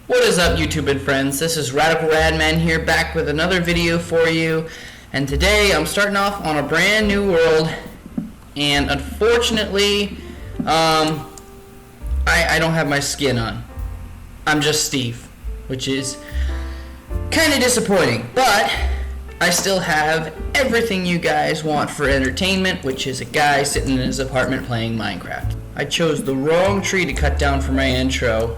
What is up, YouTube and friends? This is Radicalradman here, back with another video for you. And today I'm starting off on a brand new world, and unfortunately, I don't have my skin on. I'm just Steve, which is kind of disappointing, but I still have everything you guys want for entertainment, which is a guy sitting in his apartment playing Minecraft. I chose the wrong tree to cut down for my intro.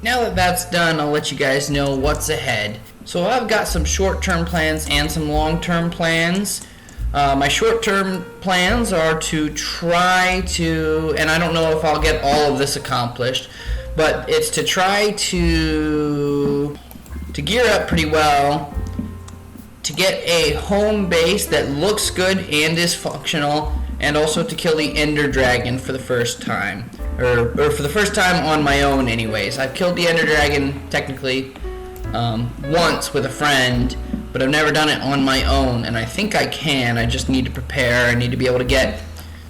Now that that's done, I'll let you guys know what's ahead. So I've got some short-term plans and some long-term plans. My short-term plans are to try to, and I don't know if I'll get all of this accomplished, but it's to try to gear up pretty well, to get a home base that looks good and is functional, and also to kill the Ender Dragon for the first time. Or for the first time on my own anyways. I've killed the Ender Dragon technically once with a friend, but I've never done it on my own, and I think I can. I just need to prepare. I need to be able to get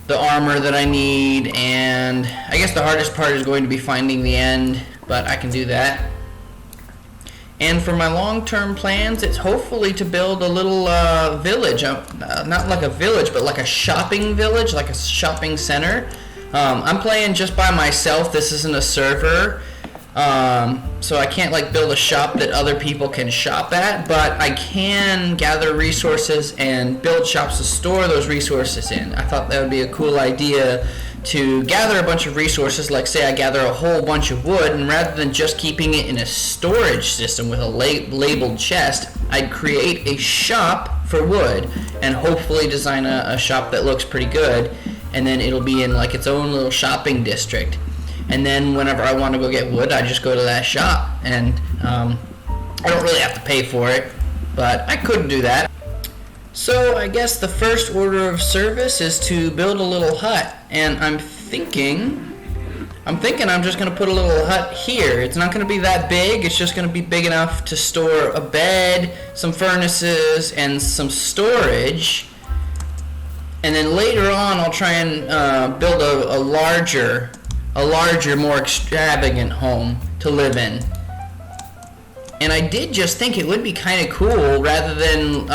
the armor that I need, and I guess the hardest part is going to be finding the end, but I can do that. And for my long-term plans, it's hopefully to build a little village. Not like a village, but like a shopping village, like a shopping center. I'm playing just by myself. This isn't a server, so I can't like build a shop that other people can shop at, but I can gather resources and build shops to store those resources in. I thought that would be a cool idea to gather a bunch of resources, like say I gather a whole bunch of wood, and rather than just keeping it in a storage system with a labeled chest, I'd create a shop for wood and hopefully design a shop that looks pretty good, and then it'll be in like its own little shopping district. And then whenever I want to go get wood, I just go to that shop, and I don't really have to pay for it, but I could do that. So I guess the first order of service is to build a little hut, and I'm thinking I'm just going to put a little hut here. It's not going to be that big. It's just going to be big enough to store a bed, some furnaces, and some storage. And then later on, I'll try and build a larger, more extravagant home to live in. And I did just think it would be kind of cool, rather than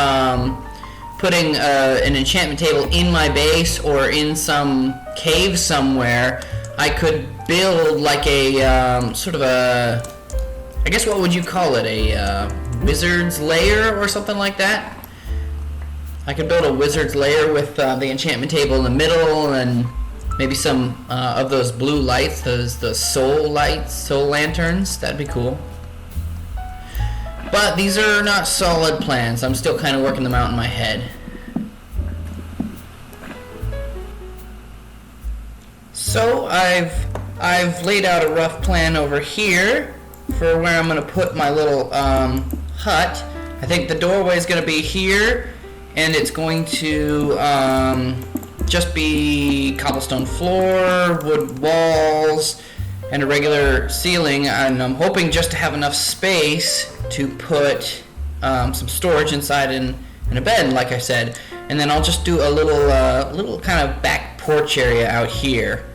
putting an enchantment table in my base or in some cave somewhere, I could build like a sort of a, I guess what would you call it, a wizard's lair or something like that. I could build a wizard's lair with the enchantment table in the middle, and maybe some of those blue lights, the soul lights, soul lanterns. That'd be cool. But these are not solid plans. I'm still kind of working them out in my head. So I've laid out a rough plan over here for where I'm going to put my little hut. I think the doorway is going to be here, and it's going to just be cobblestone floor, wood walls, and a regular ceiling, and I'm hoping just to have enough space to put some storage inside and a bed, like I said. And then I'll just do a little kind of back porch area out here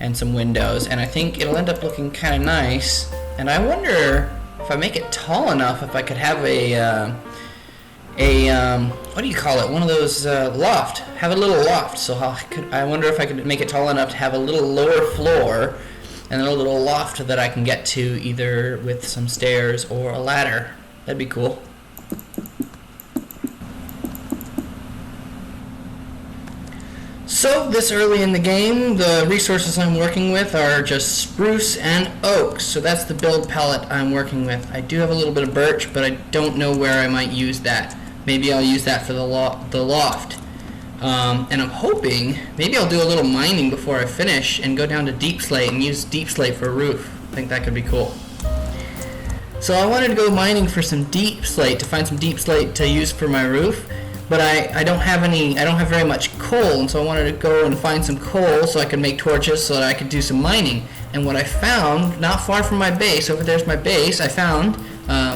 and some windows, and I think it'll end up looking kind of nice. And I wonder if I make it tall enough, if I could have a what do you call it? One of those loft. Have a little loft. So I wonder if I could make it tall enough to have a little lower floor and then a little loft that I can get to either with some stairs or a ladder. That'd be cool. So this early in the game, the resources I'm working with are just spruce and oak. So that's the build palette I'm working with. I do have a little bit of birch, but I don't know where I might use that. Maybe I'll use that for the loft. And I'm hoping, maybe I'll do a little mining before I finish and go down to deep slate and use deep slate for a roof. I think that could be cool. So I wanted to go mining for some deep slate, to find some deep slate to use for my roof, but I don't have very much coal, and so I wanted to go and find some coal so I could make torches so that I could do some mining. And what I found, not far from my base, over there's my base, I found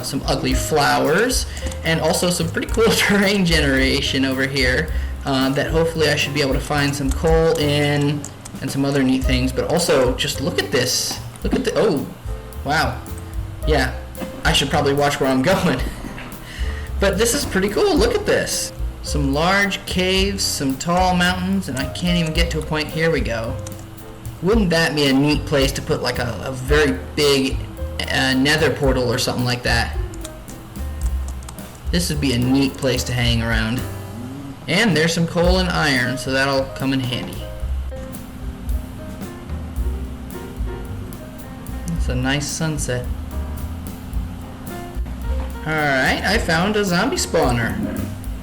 some ugly flowers and also some pretty cool terrain generation over here. that hopefully I should be able to find some coal in and some other neat things. But also, just look at this. Look at the, oh, wow. Yeah, I should probably watch where I'm going. But this is pretty cool. Look at this. Some large caves, some tall mountains, and I can't even get to a point. Here we go. Wouldn't that be a neat place to put like a very big nether portal or something like that? This would be a neat place to hang around. And there's some coal and iron, so that'll come in handy. It's a nice sunset. Alright, I found a zombie spawner.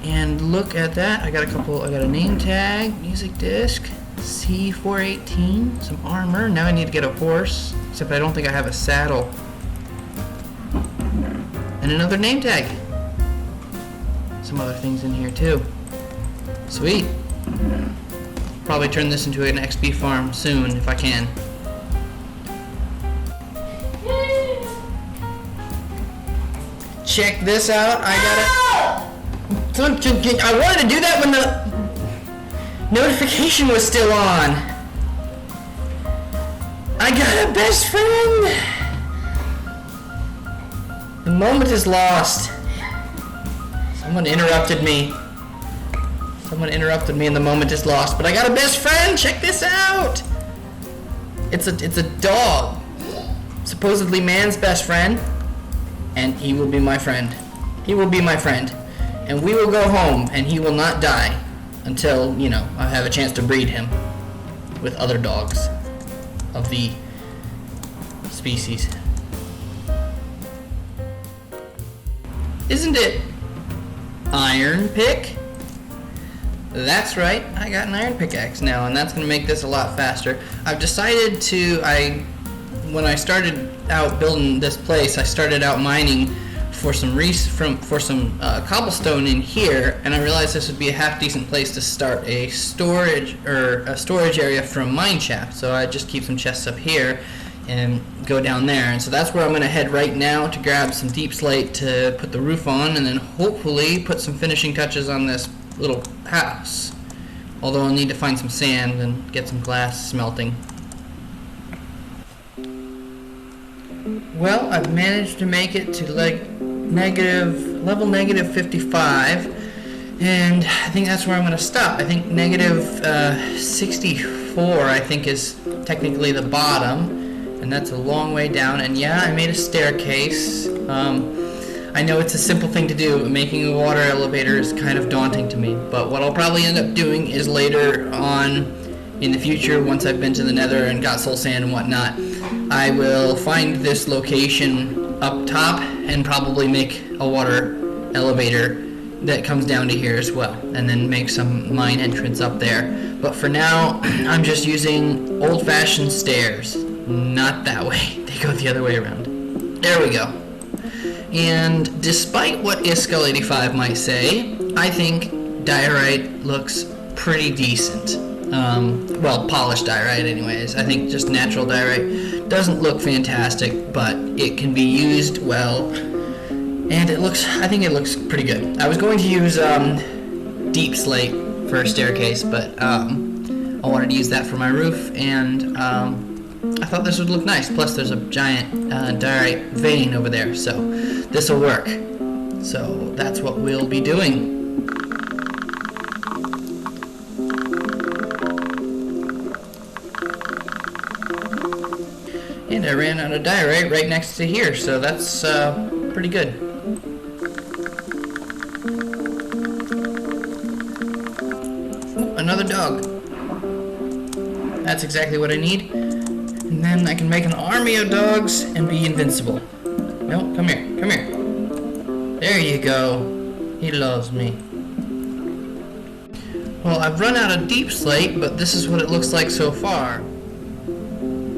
And look at that, I got a name tag, music disc, C418, some armor. Now I need to get a horse, except I don't think I have a saddle. And another name tag. Some other things in here too. Sweet. Probably turn this into an XP farm soon if I can. Check this out. I wanted to do that when the notification was still on. I got a best friend. The moment is lost. Someone interrupted me. And the moment is lost. But I got a best friend. Check this out. It's a dog. Supposedly man's best friend. And he will be my friend. He will be my friend. And we will go home, and he will not die until, you know, I have a chance to breed him with other dogs of the species. Isn't it iron pick? That's right, I got an iron pickaxe now, and that's going to make this a lot faster. I've decided to, when I started out building this place, I started out mining for some cobblestone in here, and I realized this would be a half decent place to start a storage area from mine shaft. So I just keep some chests up here and go down there, and so that's where I'm going to head right now to grab some deep slate to put the roof on, and then hopefully put some finishing touches on this little house. Although I'll need to find some sand and get some glass smelting. Well, I've managed to make it to like level negative 55, and I think that's where I'm going to stop. I think negative 64 I think is technically the bottom, and that's a long way down. And yeah, I made a staircase. I know it's a simple thing to do, but making a water elevator is kind of daunting to me. But what I'll probably end up doing is later on in the future, once I've been to the nether and got soul sand and whatnot, I will find this location up top and probably make a water elevator that comes down to here as well, and then make some mine entrance up there. But for now, I'm just using old-fashioned stairs. Not that way. They go the other way around. There we go. And despite what Iskull85 might say, I think diorite looks pretty decent. Well, polished diorite anyways. I think just natural diorite doesn't look fantastic, but it can be used well, and I think it looks pretty good. I was going to use deep slate for a staircase, but I wanted to use that for my roof, and I thought this would look nice. Plus there's a giant diorite vein over there, so this will work. So that's what we'll be doing. And I ran out of diorite right next to here, so that's pretty good. Ooh, another dog. That's exactly what I need. And then I can make an army of dogs and be invincible. No, come here, come here. There you go. He loves me. Well, I've run out of deep slate, but this is what it looks like so far.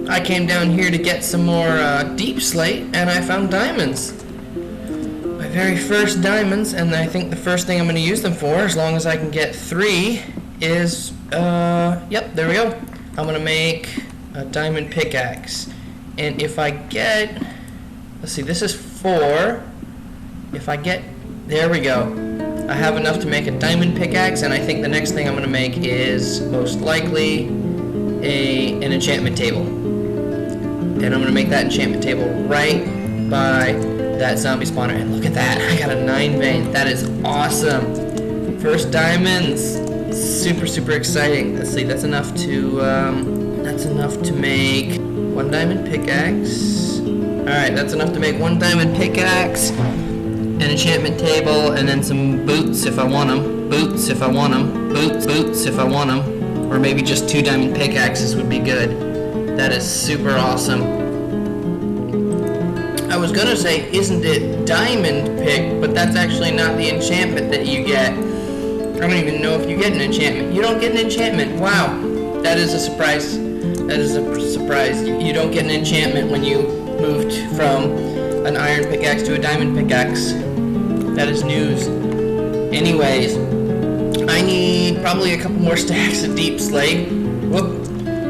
I came down here to get some more deep slate, and I found diamonds. My very first diamonds, and I think the first thing I'm going to use them for, as long as I can get 3, is, yep, there we go. I'm going to make a diamond pickaxe. And if I get, let's see, this is 4. If I get, there we go. I have enough to make a diamond pickaxe, and I think the next thing I'm going to make is most likely an enchantment table. And I'm going to make that enchantment table right by that zombie spawner. And look at that, I got a 9 vein. That is awesome. First diamonds. Super exciting. Let's see, that's enough to make 1 diamond pickaxe. Alright, that's enough to make 1 diamond pickaxe, an enchantment table, and then some boots if I want them. Boots if I want them. Boots if I want them. Or maybe just 2 diamond pickaxes would be good. That is super awesome. I was gonna say, isn't it diamond pick, but that's actually not the enchantment that you get. I don't even know if you get an enchantment. You don't get an enchantment. Wow. That is a surprise. That is a surprise. You don't get an enchantment when you moved from an iron pickaxe to a diamond pickaxe. That is news. Anyways, I need probably a couple more stacks of deep slate. Whoop.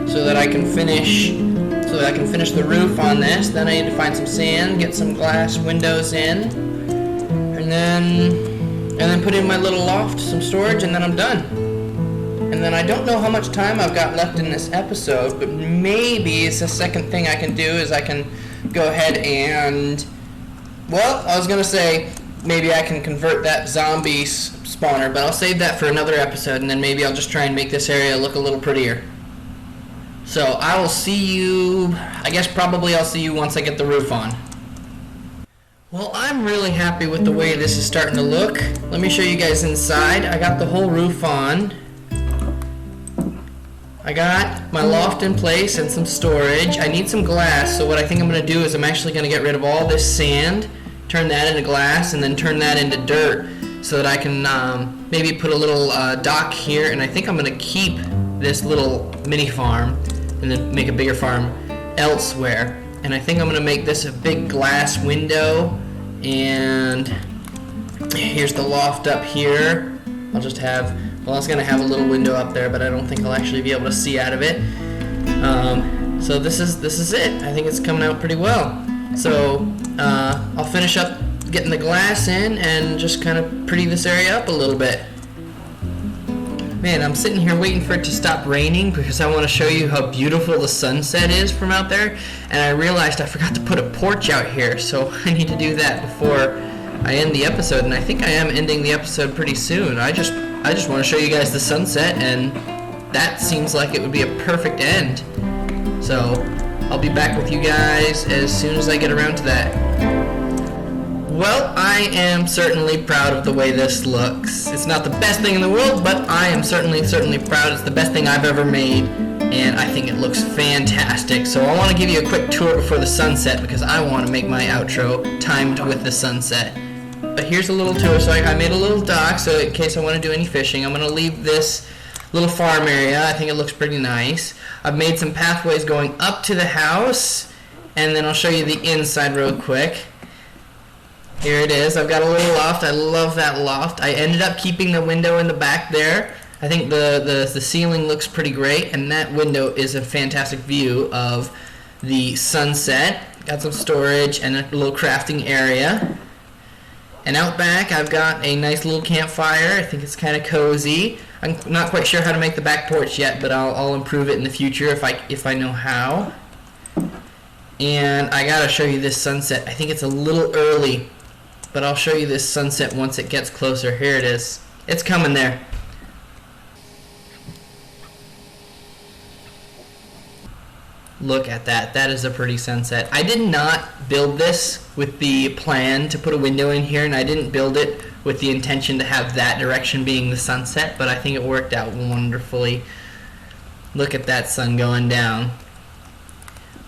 So that I can finish the roof on this. Then I need to find some sand, get some glass windows in, and then put in my little loft, some storage, and then I'm done. And then I don't know how much time I've got left in this episode, but maybe it's the second thing I can do is I can go ahead and, well, I was going to say maybe I can convert that zombie spawner, but I'll save that for another episode, and then maybe I'll just try and make this area look a little prettier. So I will see you, I guess probably I'll see you once I get the roof on. Well, I'm really happy with the way this is starting to look. Let me show you guys inside. I got the whole roof on. I got my loft in place and some storage. I need some glass, so what I think I'm going to do is I'm actually going to get rid of all this sand, turn that into glass, and then turn that into dirt so that I can maybe put a little dock here, and I think I'm going to keep this little mini farm and then make a bigger farm elsewhere. And I think I'm going to make this a big glass window, and here's the loft up here. I'll just have, well, I was going to have a little window up there, but I don't think I'll actually be able to see out of it. So this is it. I think it's coming out pretty well. So I'll finish up getting the glass in and just kind of pretty this area up a little bit. Man, I'm sitting here waiting for it to stop raining because I want to show you how beautiful the sunset is from out there, and I realized I forgot to put a porch out here, so I need to do that before I end the episode, and I think I am ending the episode pretty soon. I just want to show you guys the sunset, and that seems like it would be a perfect end. So I'll be back with you guys as soon as I get around to that. Well, I am certainly proud of the way this looks. It's not the best thing in the world, but I am certainly proud. It's the best thing I've ever made, and I think it looks fantastic. So I want to give you a quick tour before the sunset because I want to make my outro timed with the sunset. But here's a little tour. So I made a little dock, so in case I want to do any fishing, I'm going to leave this little farm area. I think it looks pretty nice. I've made some pathways going up to the house, and then I'll show you the inside real quick. Here it is. I've got a little loft. I love that loft. I ended up keeping the window in the back there. I think the ceiling looks pretty great, and that window is a fantastic view of the sunset. Got some storage and a little crafting area. And out back, I've got a nice little campfire. I think it's kind of cozy. I'm not quite sure how to make the back porch yet, but I'll improve it in the future if I know how. And I gotta show you this sunset. I think it's a little early, but I'll show you this sunset once it gets closer. Here it is. It's coming there. Look at that. That is a pretty sunset. I did not build this with the plan to put a window in here, and I didn't build it with the intention to have that direction being the sunset, but I think it worked out wonderfully. Look at that sun going down.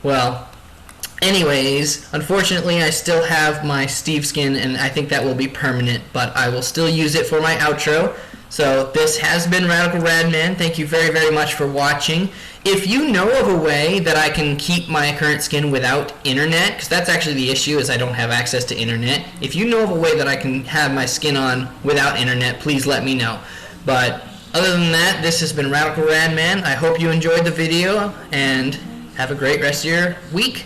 Well, anyways, unfortunately I still have my Steve skin, and I think that will be permanent, but I will still use it for my outro. So this has been Radicalradman. Thank you very, very much for watching. If you know of a way that I can keep my current skin without internet, because that's actually the issue, is I don't have access to internet. If you know of a way that I can have my skin on without internet, please let me know. But other than that, this has been Radicalradman. I hope you enjoyed the video, and have a great rest of your week.